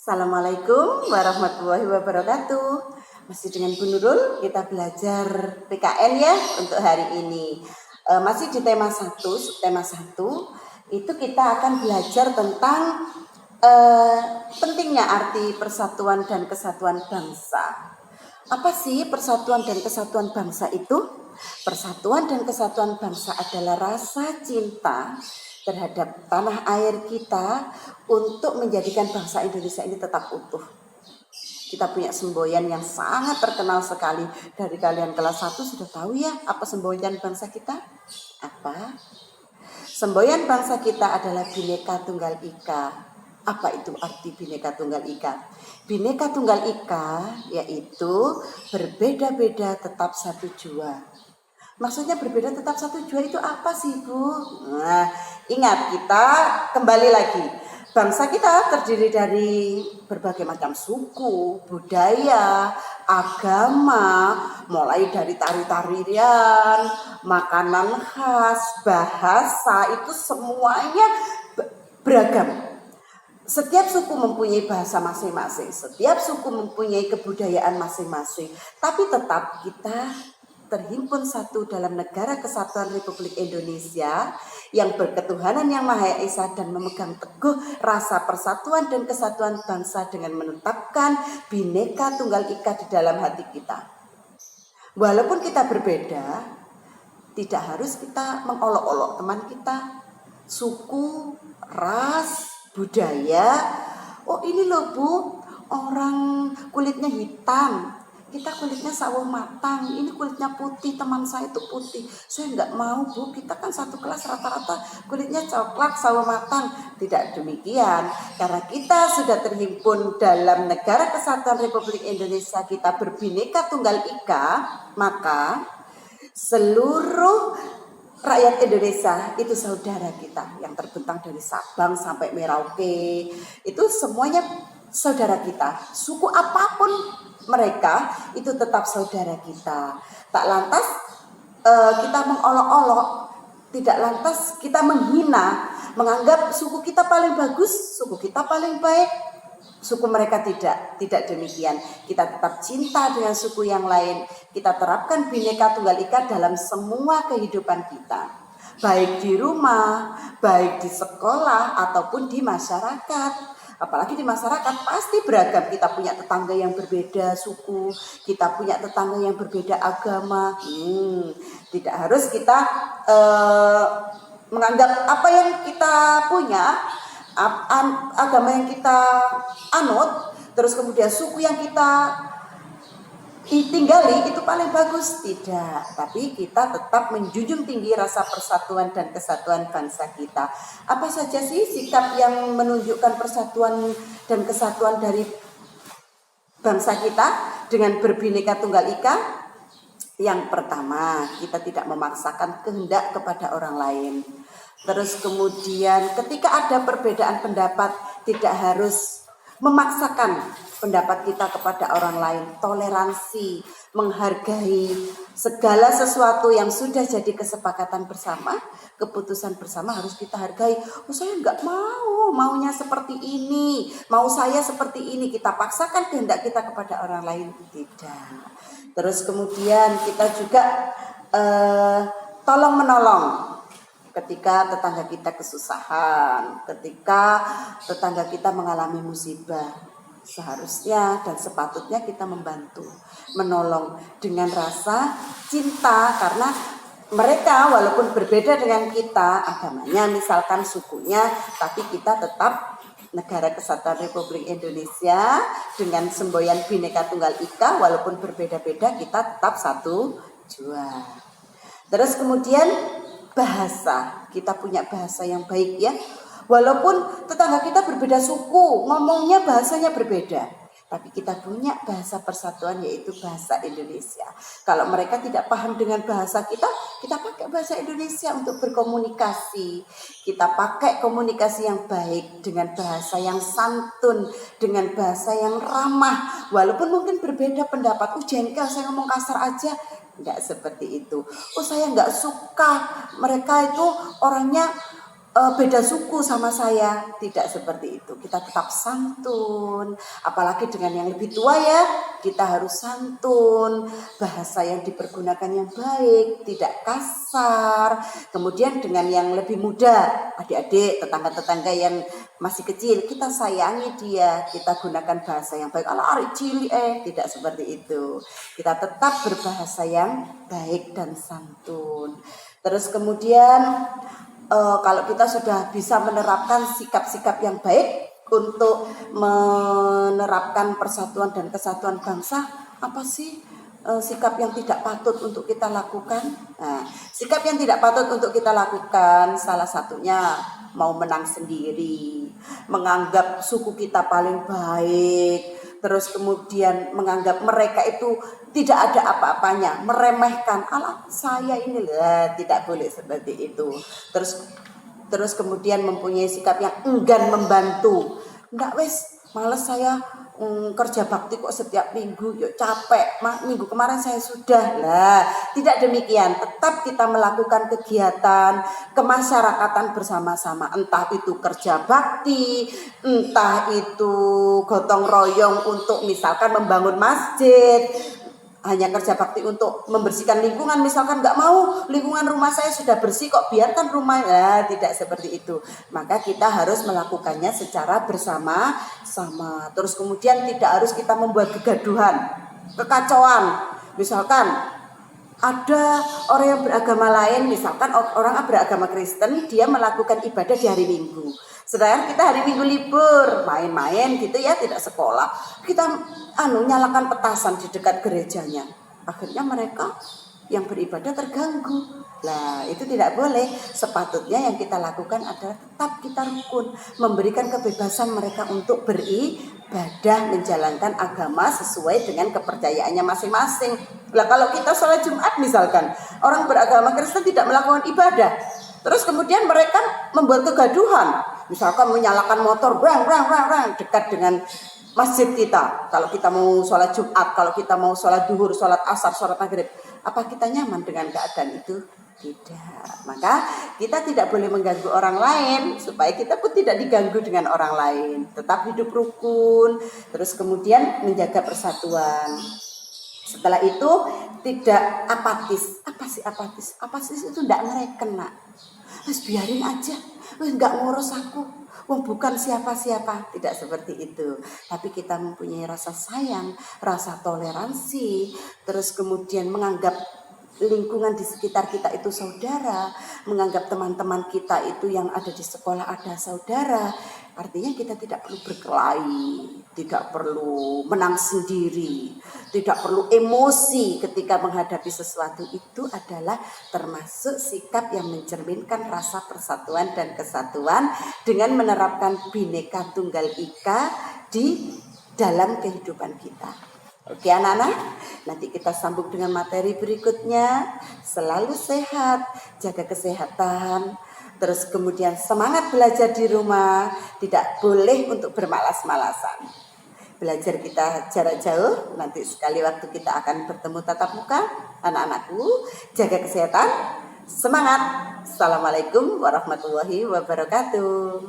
Assalamualaikum warahmatullahi wabarakatuh. Masih dengan Bu Nurul, kita belajar PKN ya untuk hari ini. Masih di tema 1, subtema 1, itu kita akan belajar tentang pentingnya arti persatuan dan kesatuan bangsa. Apa sih persatuan dan kesatuan bangsa itu? Persatuan dan kesatuan bangsa adalah rasa cinta terhadap tanah air kita untuk menjadikan bangsa Indonesia ini tetap utuh. Kita punya semboyan yang sangat terkenal sekali. Dari kalian kelas 1 sudah tahu ya apa semboyan bangsa kita? Apa? Semboyan bangsa kita adalah Bhinneka Tunggal Ika. Apa itu arti Bhinneka Tunggal Ika? Bhinneka Tunggal Ika yaitu berbeda-beda tetap satu jua. Maksudnya berbeda tetap satu jua itu apa sih, Bu? Nah, ingat kita kembali lagi. Bangsa kita terdiri dari berbagai macam suku, budaya, agama, mulai dari tari-tarian, makanan khas, bahasa, itu semuanya beragam. Setiap suku mempunyai bahasa masing-masing, setiap suku mempunyai kebudayaan masing-masing, tapi tetap kita terhimpun satu dalam negara kesatuan Republik Indonesia yang berketuhanan yang Maha Esa dan memegang teguh rasa persatuan dan kesatuan bangsa dengan menetapkan Bhinneka Tunggal Ika di dalam hati kita. Walaupun kita berbeda, tidak harus kita mengolok-olok teman kita, suku, ras, budaya. Oh ini loh Bu, orang kulitnya hitam, kita kulitnya sawo matang, ini kulitnya putih, teman saya itu putih. Saya nggak mau Bu, kita kan satu kelas rata-rata kulitnya coklat sawo matang. Tidak demikian, karena kita sudah terhimpun dalam negara kesatuan Republik Indonesia, kita berbhinneka tunggal ika, maka seluruh rakyat Indonesia itu saudara kita yang terbentang dari Sabang sampai Merauke, itu semuanya saudara kita. Suku apapun mereka itu tetap saudara kita. Tak lantas kita mengolok-olok, tidak lantas kita menghina, menganggap suku kita paling bagus, suku kita paling baik, suku mereka tidak demikian. Kita tetap cinta dengan suku yang lain. Kita terapkan Bhinneka Tunggal Ika dalam semua kehidupan kita, baik di rumah, baik di sekolah ataupun di masyarakat. Apalagi di masyarakat pasti beragam. Kita punya tetangga yang berbeda suku, kita punya tetangga yang berbeda agama. Tidak harus kita menganggap apa yang kita punya, agama yang kita anut, terus kemudian suku yang kita tinggali itu paling bagus. Tidak, tapi kita tetap menjunjung tinggi rasa persatuan dan kesatuan bangsa kita. Apa saja sih sikap yang menunjukkan persatuan dan kesatuan dari bangsa kita dengan berbhinneka tunggal ika? Yang pertama, kita tidak memaksakan kehendak kepada orang lain. Terus kemudian ketika ada perbedaan pendapat, tidak harus memaksakan pendapat kita kepada orang lain. Toleransi, menghargai segala sesuatu yang sudah jadi kesepakatan bersama, keputusan bersama harus kita hargai. Oh saya nggak mau, maunya seperti ini, mau saya seperti ini. Kita paksakan kehendak kita kepada orang lain, tidak. Terus kemudian kita juga tolong menolong. Ketika tetangga kita kesusahan, ketika tetangga kita mengalami musibah, seharusnya dan sepatutnya kita membantu, menolong dengan rasa cinta, karena mereka walaupun berbeda dengan kita agamanya, misalkan sukunya, tapi kita tetap negara kesatuan Republik Indonesia dengan semboyan Bhinneka Tunggal Ika, walaupun berbeda-beda kita tetap satu jua. Terus kemudian bahasa, kita punya bahasa yang baik ya. Walaupun tetangga kita berbeda suku, ngomongnya bahasanya berbeda, tapi kita punya bahasa persatuan yaitu bahasa Indonesia. Kalau mereka tidak paham dengan bahasa kita pakai bahasa Indonesia untuk berkomunikasi. Kita pakai komunikasi yang baik dengan bahasa yang santun, dengan bahasa yang ramah. Walaupun mungkin berbeda pendapat, jengkel saya ngomong kasar aja. Enggak seperti itu. Saya enggak suka mereka itu orangnya beda suku sama saya, tidak seperti itu. Kita tetap santun, apalagi dengan yang lebih tua ya, kita harus santun, bahasa yang dipergunakan yang baik, tidak kasar. Kemudian dengan yang lebih muda, adik-adik, tetangga-tetangga yang masih kecil, kita sayangi dia, kita gunakan bahasa yang baik. Ala ari cilik tidak seperti itu. Kita tetap berbahasa yang baik dan santun. Terus kemudian kalau kita sudah bisa menerapkan sikap-sikap yang baik untuk menerapkan persatuan dan kesatuan bangsa, apa sih sikap yang tidak patut untuk kita lakukan? Nah, sikap yang tidak patut untuk kita lakukan salah satunya mau menang sendiri, menganggap suku kita paling baik, terus kemudian menganggap mereka itu tidak ada apa-apanya, meremehkan, alah saya ini lah, tidak boleh seperti itu. Terus kemudian mempunyai sikap yang enggan membantu. Enggak wes, males saya kerja bakti kok setiap minggu, yuk capek, minggu kemarin saya sudah lah. Tidak demikian, tetap kita melakukan kegiatan kemasyarakatan bersama-sama, entah itu kerja bakti, entah itu gotong royong untuk misalkan membangun masjid, hanya kerja bakti untuk membersihkan lingkungan, misalkan nggak mau lingkungan rumah saya sudah bersih kok biarkan rumah, ya tidak seperti itu. Maka kita harus melakukannya secara bersama-sama. Terus kemudian tidak harus kita membuat kegaduhan, kekacauan. Misalkan ada orang yang beragama lain, misalkan orang beragama Kristen, dia melakukan ibadah di hari Minggu. Sedangkan kita hari Minggu libur, main-main gitu ya, tidak sekolah. Kita nyalakan petasan di dekat gerejanya. Akhirnya mereka yang beribadah terganggu. Nah, itu tidak boleh. Sepatutnya yang kita lakukan adalah tetap kita rukun, memberikan kebebasan mereka untuk beribadah, menjalankan agama sesuai dengan kepercayaannya masing-masing. Nah, kalau kita sholat Jumat misalkan, orang beragama Kristen tidak melakukan ibadah, terus kemudian mereka membuat kegaduhan, misalkan menyalakan motor dekat dengan masjid kita. Kalau kita mau sholat Jumat, kalau kita mau sholat duhur, sholat asar, sholat maghrib, apa kita nyaman dengan keadaan itu? Tidak. Maka kita tidak boleh mengganggu orang lain, supaya kita pun tidak diganggu dengan orang lain. Tetap hidup rukun, terus kemudian menjaga persatuan. Setelah itu tidak apatis. Apa sih apatis? Apatis itu tidak ngereken, nak. Terus biarin aja, nggak ngurus aku, bukan siapa-siapa. Tidak seperti itu. Tapi kita mempunyai rasa sayang, rasa toleransi, terus kemudian menganggap lingkungan di sekitar kita itu saudara, menganggap teman-teman kita itu yang ada di sekolah ada saudara. Artinya kita tidak perlu berkelahi, tidak perlu menang sendiri, tidak perlu emosi ketika menghadapi sesuatu. Itu adalah termasuk sikap yang mencerminkan rasa persatuan dan kesatuan dengan menerapkan Bhinneka Tunggal Ika di dalam kehidupan kita. Oke anak-anak, nanti kita sambung dengan materi berikutnya. Selalu sehat, jaga kesehatan, terus kemudian semangat belajar di rumah, tidak boleh untuk bermalas-malasan. Belajar kita jarak jauh, nanti sekali waktu kita akan bertemu tatap muka. Anak-anakku, jaga kesehatan, semangat. Assalamualaikum warahmatullahi wabarakatuh.